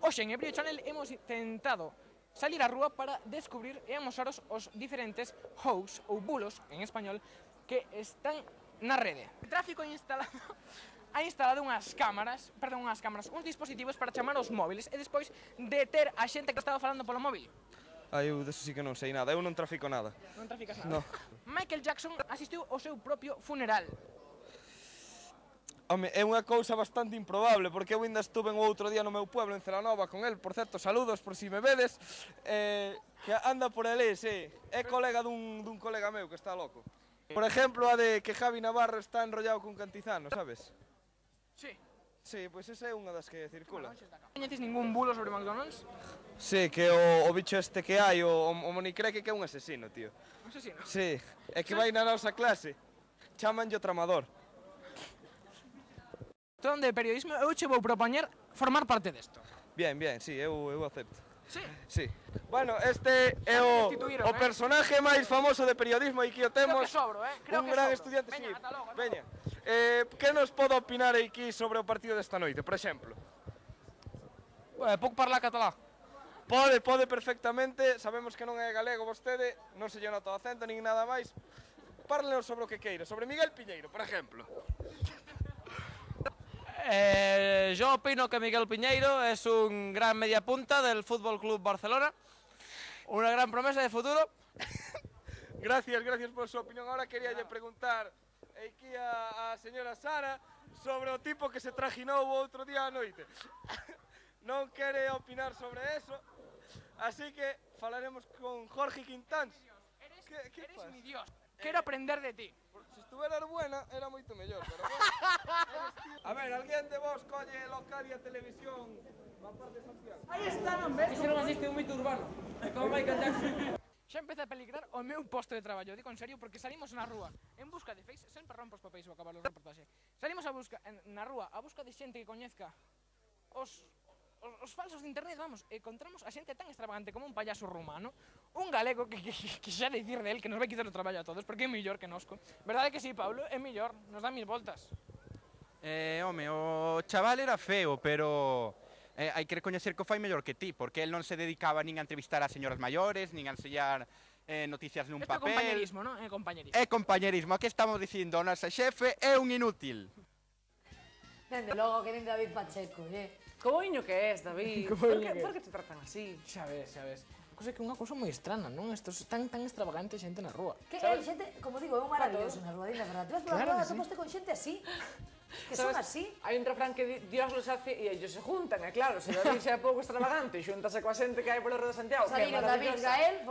Hoxe en Ebrio Channel hemos intentado salir á rúa para descubrir e amosaros os diferentes hoax ou bulos, en español, que están na rede. O tráfico ha instalado unhas cámaras, uns dispositivos para chamar os móviles e despois deter a xente que estaba falando polo móvil. Eu deso sí que non sei nada, eu non trafico nada. Non traficas nada? No. Michael Jackson asistiu ao seu propio funeral. Home, é unha cousa bastante improbable, porque eu ainda estuve o outro día no meu pueblo, en Celanova, con el, por certo, saludos por si me vedes, que anda por ali, sí, é colega dun colega meu que está loco. Por exemplo, a de que Javi Navarro está enrollado con Cantizano, sabes? Sí. Sí, pois esa é unha das que circula. Coñeces ningún bulo sobre McDonald's? Sí, que o bicho este que hai, o Monicreque, que é un asesino, tío. Un asesino? Sí, é que vai na nosa clase, chamanlle o tramador. Entón, de periodismo, eu che vou propoñer formar parte desto. Bien, bien, sí, eu acepto. Sí? Sí. Bueno, este é o personaje máis famoso de periodismo e que o temos. Creo que sobro, Un gran estudiante, sí. Veña, ata logo. Veña. Que nos pode opinar aquí sobre o partido desta noite, por exemplo? Pouco parlar catalá. Pode perfectamente, sabemos que non é galego vostede, non se lle nota o acento nin nada máis. Párlenos sobre o que queira, sobre Miguel Piñeiro, por exemplo. Yo opino que Miguel Piñeiro es un gran mediapunta del Fútbol Club Barcelona, una gran promesa de futuro. Gracias por su opinión. Ahora quería preguntar aquí a señora Sara sobre o tipo que se trajinou o outro día á noite. Non quere opinar sobre eso, así que falaremos con Jorge Quintáns. Eres mi Dios. Quero aprender de ti. Se estuveras buena, era moito mellor, pero bueno. A ver, alguén de vos colle Localia Televisión na parte de Santiago? Aí está, non ves? Ese non existe un mito urbano, como Michael Jackson. Xa empeza a peligrar o meu posto de traballo, digo en serio, porque salimos na rúa en busca de Face, sempre rompo os papéis ao acabar o reportaxe. Salimos na rúa a busca de xente que coñezca os falsos de internet, vamos, e encontramos a xente tan extravagante como un payaso rumano, un galego que xa dicir del, que nos vai quitar o traballo a todos, porque é mellor que nosco. Verdade que sí, Pablo? É mellor, nos dá mil voltas. Home, o chaval era feo, pero hai que recoñecer que o fai mellor que ti, porque el non se dedicaba nin a entrevistar a señoras maiores, nin a enseñar noticias nun papel. Isto é compañerismo, non? É compañerismo. É compañerismo, aquí estamos dicindo, o noso xefe é un inútil. Dende logo que nin David Pacheco, Coboiño que es, David? Por que te tratan así? Xa ves. Cosa que é unha cousa moi estrana, non? Estos tan extravagantes xente na rúa. Que é xente, como digo, é un maravilloso na rúa, dina verdad. Tú ves pola rúa, topaste con xente así, que son así. Hai un refrán que Dios los hace e ellos se juntan, e claro, se David xa é pouco extravagante, xúntase coa xente que hai pola rúa de Santiago, que é David maravillosa. Gael,